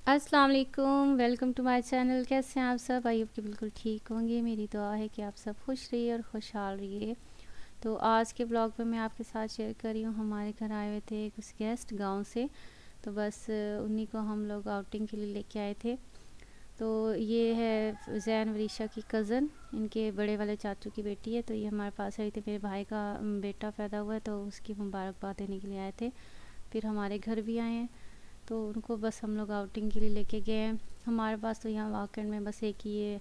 अस्सलाम वालेकुम, welcome to my channel. कैसे हैं आप सब? आई होप कि बिल्कुल ठीक होंगे। मेरी दुआ है कि आप सब खुश रहिए और खुशहाल रहिए। तो आज के ब्लॉग में मैं आपके साथ शेयर कर रही हूँ, हमारे घर आए हुए थे कुछ गेस्ट गांव से। तो बस उन्हीं को हम लोग आउटिंग के लिए लेके आए थे। तो ये है ज़ैन वरीशा की कज़न, इनके बड़े वाले चाचू की बेटी है। तो ये हमारे पास आई थी, मेरे भाई का बेटा पैदा हुआ है तो उसकी मुबारकबाद देने के लिए आए थे। फिर हमारे घर भी आए हैं तो उनको बस हम लोग आउटिंग के लिए लेके गए हैं। हमारे पास तो यहाँ वाकई में बस एक ही ये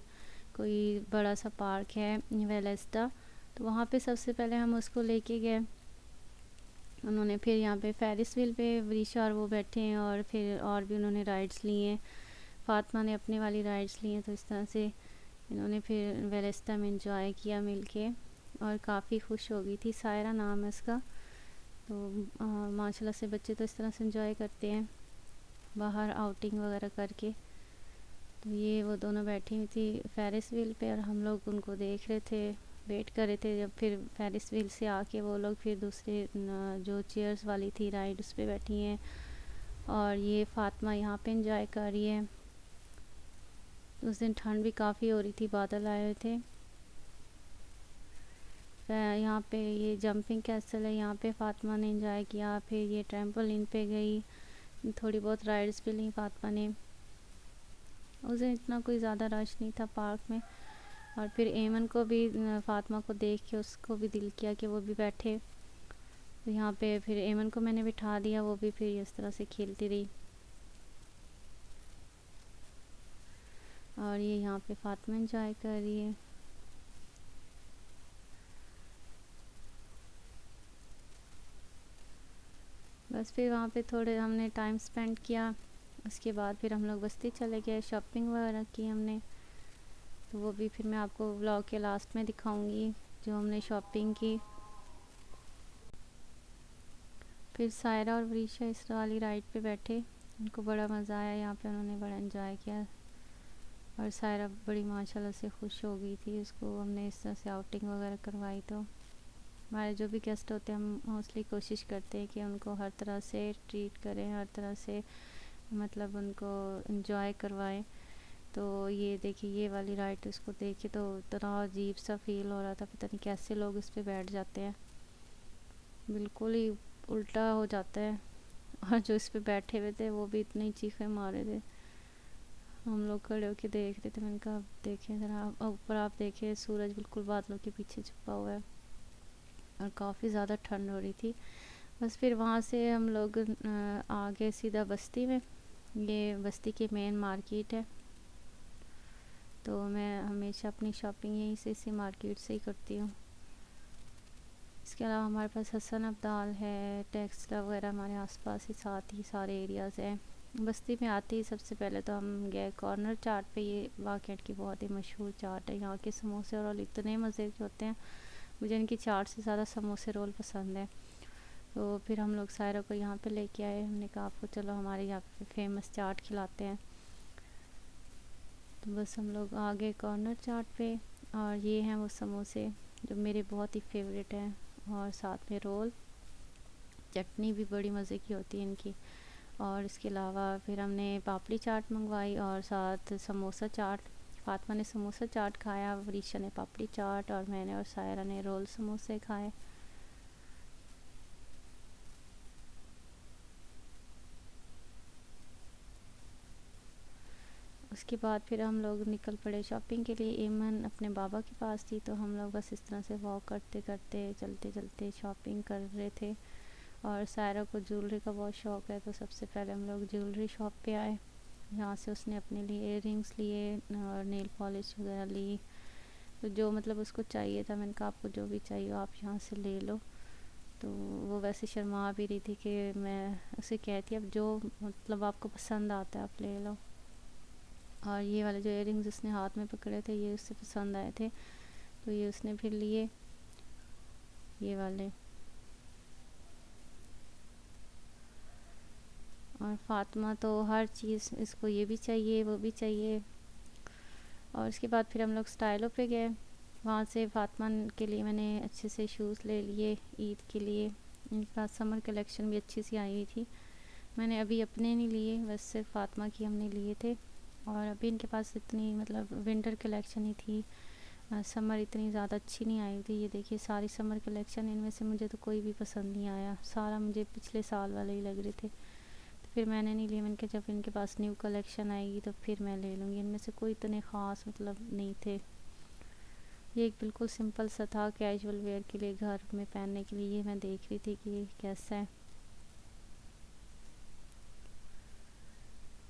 कोई बड़ा सा पार्क है वेलेस्टा। तो वहाँ पे सबसे पहले हम उसको लेके गए। उन्होंने फिर यहाँ पे फेरिस व्हील पे वरीशा और वो बैठे हैं, और फिर और भी उन्होंने राइड्स ली हैं। फातिमा ने अपनी वाली राइड्स ली हैं। तो इस तरह से इन्होंने फिर वेलेस्टा में इंजॉय किया मिल के, और काफ़ी खुश हो गई थी। सायरा नाम है उसका। तो माशाल्लाह से बच्चे तो इस तरह से इंजॉय करते हैं बाहर आउटिंग वगैरह करके। तो ये वो दोनों बैठी हुई थी फेरिस व्हील पे, और हम लोग उनको देख रहे थे, वेट कर रहे थे जब फिर फेरिस व्हील से आके वो लोग फिर दूसरे जो चेयर्स वाली थी राइड उस पे बैठी हैं। और ये फातिमा यहाँ पे इंजॉय कर रही है। उस दिन ठंड भी काफ़ी हो रही थी, बादल आए हुए थे। यहाँ पे ये जंपिंग कैसल है, यहाँ पे फातिमा ने इंजॉय किया। फिर ये ट्रैम्पोलिन पे गई, थोड़ी बहुत राइड्स पे ली फातिमा ने। उस दिन इतना कोई ज़्यादा रश नहीं था पार्क में। और फिर एमन को भी फातिमा को देख के उसको भी दिल किया कि वो भी बैठे। तो यहाँ पे फिर एमन को मैंने बिठा दिया, वो भी फिर इस तरह से खेलती रही। और ये यहाँ पे फातिमा इंजॉय कर रही है। बस फिर वहाँ पे थोड़े हमने टाइम स्पेंड किया। उसके बाद फिर हम लोग बस्ती चले गए, शॉपिंग वगैरह की हमने। तो वो भी फिर मैं आपको व्लॉग के लास्ट में दिखाऊंगी जो हमने शॉपिंग की। फिर सायरा और वरीशा इस वाली राइड पे बैठे, उनको बड़ा मज़ा आया। यहाँ पे उन्होंने बड़ा एंजॉय किया, और सायरा बड़ी माशाल्लाह से खुश हो गई थी। उसको हमने इस तरह से आउटिंग वगैरह करवाई। तो हमारे जो भी गेस्ट होते हैं हम मोस्टली कोशिश करते हैं कि उनको हर तरह से ट्रीट करें, हर तरह से मतलब उनको एंजॉय करवाएं। तो ये देखिए ये वाली राइड उसको देखिए तो इतना अजीब सा फील हो रहा था, पता नहीं कैसे लोग इस पे बैठ जाते हैं, बिल्कुल ही उल्टा हो जाता है। और जो इस पे बैठे हुए थे वो भी इतनी चीखें मारे थे, हम लोग खड़े होके देख रहे थे। मैंने कहा देखें ज़रा ऊपर, आप देखें सूरज बिल्कुल बादलों के पीछे छुपा हुआ है, और काफ़ी ज़्यादा ठंड हो रही थी। बस फिर वहाँ से हम लोग आ गए सीधा बस्ती में। ये बस्ती की मेन मार्केट है। तो मैं हमेशा अपनी शॉपिंग यहीं से इसी मार्केट से ही करती हूँ। इसके अलावा हमारे पास हसन अब्दाल है, टेक्सला वगैरह हमारे आसपास ही साथ ही सारे एरियाज़ हैं। बस्ती में आते ही सबसे पहले तो हम गए कॉर्नर चाट पे। ये वाकई की बहुत ही मशहूर चाट है। यहाँ के समोसे और रोल इतने मज़े के होते हैं, मुझे इनकी चाट से ज़्यादा समोसे रोल पसंद है। तो फिर हम लोग सायरा को यहाँ पे लेके आए। हमने कहा आपको चलो हमारे यहाँ पे फेमस चाट खिलाते हैं। तो बस हम लोग आ गए कॉर्नर चाट पे, और ये हैं वो समोसे जो मेरे बहुत ही फेवरेट हैं। और साथ में रोल, चटनी भी बड़ी मज़े की होती है इनकी। और इसके अलावा फिर हमने पापड़ी चाट मंगवाई और साथ समोसा चाट। फातिमा ने समोसा चाट खाया, वरीशा ने पापड़ी चाट, और मैंने और सायरा ने रोल समोसे खाए। उसके बाद फिर हम लोग निकल पड़े शॉपिंग के लिए। ईमन अपने बाबा के पास थी, तो हम लोग बस इस तरह से वॉक करते करते चलते चलते शॉपिंग कर रहे थे। और सायरा को ज्वेलरी का बहुत शौक़ है, तो सबसे पहले हम लोग ज्वेलरी शॉप पे आए। यहाँ से उसने अपने लिए इयररिंग्स लिए और नेल पॉलिश वगैरह ली। तो जो मतलब उसको चाहिए था, मैंने कहा आपको जो भी चाहिए आप यहाँ से ले लो। तो वो वैसे शर्मा भी रही थी कि मैं उसे कहती अब जो मतलब आपको पसंद आता है आप ले लो। और ये वाले जो इयररिंग्स उसने हाथ में पकड़े थे ये उससे पसंद आए थे, तो ये उसने फिर लिए ये वाले। और फातिमा तो हर चीज़, इसको ये भी चाहिए वो भी चाहिए। और उसके बाद फिर हम लोग स्टाइलों पे गए। वहाँ से फातिमा के लिए मैंने अच्छे से शूज़ ले लिए ईद के लिए। इनके पास समर कलेक्शन भी अच्छी सी आई हुई थी, میں نے ابھی اپنے نہیں لیے، بس صرف فاطمہ کی ہم نے لیے تھے، اور ابھی ان کے پاس اتنی مطلب ونٹر کلیکشن ہی تھی، سمر اتنی زیادہ اچھی نہیں آئی تھی۔ یہ دیکھیے ساری سمر کلیکشن، ان میں سے مجھے تو کوئی بھی پسند نہیں آیا، سارا مجھے پچھلے سال والے ہی لگ رہے تھے، تو پھر میں نے نہیں لی۔ میں نے کہا جب ان کے پاس نیو کلیکشن آئے گی تو پھر میں لے لوں گی۔ ان میں سے کوئی اتنے خاص مطلب نہیں تھے، یہ ایک بالکل سمپل سا تھا کیجول ویئر کے لیے، گھر میں پہننے کے لیے۔ یہ میں دیکھ رہی تھی کہ یہ کیسا ہے،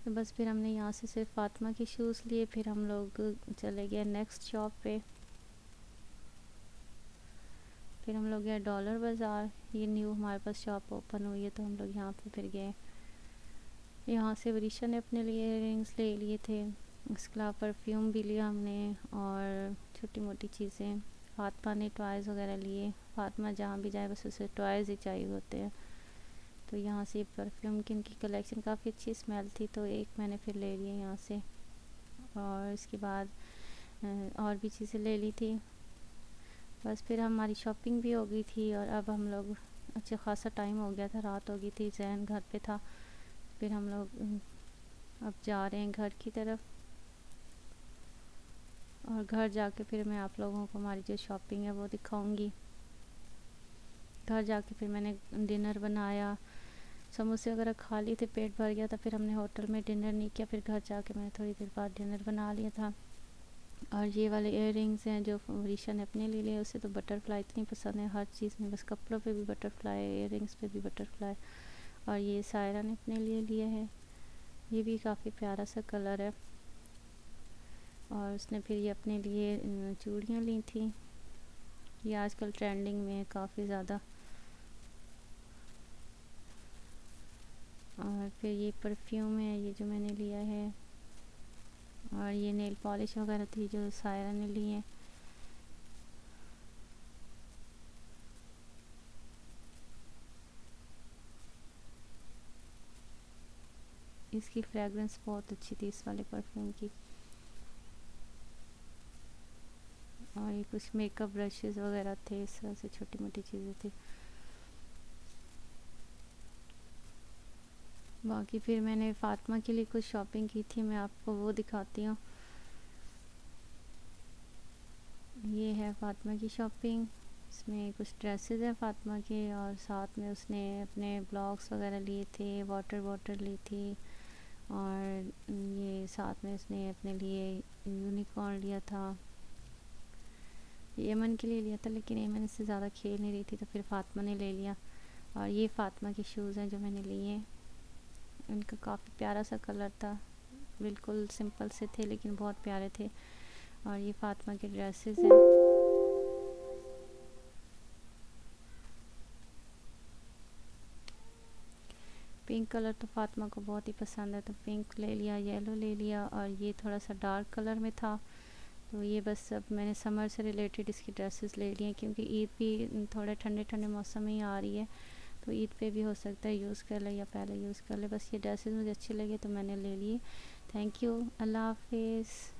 تو بس پھر ہم نے یہاں سے صرف فاطمہ کے شوز لیے، پھر ہم لوگ چلے گئے نیکسٹ شاپ پہ، پھر ہم لوگ گئے ڈالر بازار۔ یہ نیو ہمارے پاس شاپ اوپن ہوئی ہے تو ہم لوگ یہاں پہ پھر گئے۔ یہاں سے وریشا نے اپنے لیے ایئر رنگس لے لیے تھے، اس کے علاوہ پرفیوم بھی لیا ہم نے، اور چھوٹی موٹی چیزیں۔ فاطمہ نے ٹوائز وغیرہ لیے، فاطمہ جہاں بھی جائے بس اسے ٹوائز ہی چاہیے ہوتے ہیں، تو یہاں سے پرفیوم کی ان کی کلیکشن کافی اچھی اسمیل تھی، تو ایک میں نے پھر لے لیے یہاں سے، اور اس کے بعد اور بھی چیزیں لے لی تھی۔ بس پھر ہماری شاپنگ بھی ہو گئی تھی، اور اب ہم لوگ اچھا خاصا ٹائم ہو گیا تھا، رات ہو گئی تھی، ذہن گھر پہ تھا، پھر ہم لوگ اب جا رہے ہیں گھر کی طرف، اور گھر جا کے پھر میں آپ لوگوں کو ہماری جو شاپنگ ہے وہ دکھاؤں گی۔ گھر جا کے پھر میں نے ڈنر بنایا، سموسے وغیرہ کھا لیے تھے، پیٹ بھر گیا تھا، پھر ہم نے ہوٹل میں ڈنر نہیں کیا، پھر گھر جا کے میں نے تھوڑی دیر بعد ڈنر بنا لیا تھا۔ اور یہ والے ایئر رنگز ہیں جو وریشا نے اپنے لیے لیے، اسے تو بٹر فلائی اتنی پسند ہے ہر چیز میں، بس کپڑوں پہ بھی بٹر فلائی، ایئر رنگز پہ بھی بٹر فلائی، اور یہ سائرہ نے اپنے لیے لیا ہے، یہ بھی کافی پیارا سا کلر ہے، اور اس نے پھر یہ اپنے لیے چوڑیاں لی تھیں، یہ آج کل ٹرینڈنگ میں ہے کافی زیادہ۔ اور پھر یہ پرفیوم ہے، یہ جو میں نے لیا ہے، اور یہ نیل پالش وغیرہ تھی جو سائرہ نے لی ہیں۔ اس کی فریگرنس بہت اچھی تھی اس والے پرفیوم کی، اور یہ کچھ میک اپ برشز وغیرہ تھے، اس طرح سے چھوٹی موٹی چیزیں تھی۔ باقی پھر میں نے فاطمہ کے لیے کچھ شاپنگ کی تھی، میں آپ کو وہ دکھاتی ہوں۔ یہ ہے فاطمہ کی شاپنگ، اس میں کچھ ڈریسز ہیں فاطمہ کے، اور ساتھ میں اس نے اپنے بلاگس وغیرہ لیے تھے، واٹر باٹل لی تھی، اور یہ ساتھ میں اس نے اپنے لیے یونیکارن لیا تھا، ایمن کے لیے لیا تھا لیکن ایمن اس سے زیادہ کھیل نہیں رہی تھی تو پھر فاطمہ نے لے لیا۔ اور یہ فاطمہ کے شوز ہیں جو میں نے لیے، ان کا کافی پیارا سا کلر تھا، بالکل سمپل سے تھے لیکن بہت پیارے تھے۔ اور یہ فاطمہ کے ڈریسز ہیں، پنک کلر تو فاطمہ کو بہت ہی پسند ہے تو پنک لے لیا، یلو لے لیا، اور یہ تھوڑا سا ڈارک کلر میں تھا، تو یہ بس اب میں نے سمر سے ریلیٹڈ اس کی ڈریسز لے لی ہیں، کیونکہ عید بھی تھوڑے ٹھنڈے ٹھنڈے موسم میں ہی آ رہی ہے، تو عید پہ بھی ہو سکتا ہے یوز کر لے یا پہلے یوز کر لے، بس یہ ڈریسز مجھے اچھے لگے تو میں نے لے لیے۔ تھینک یو، اللہ حافظ۔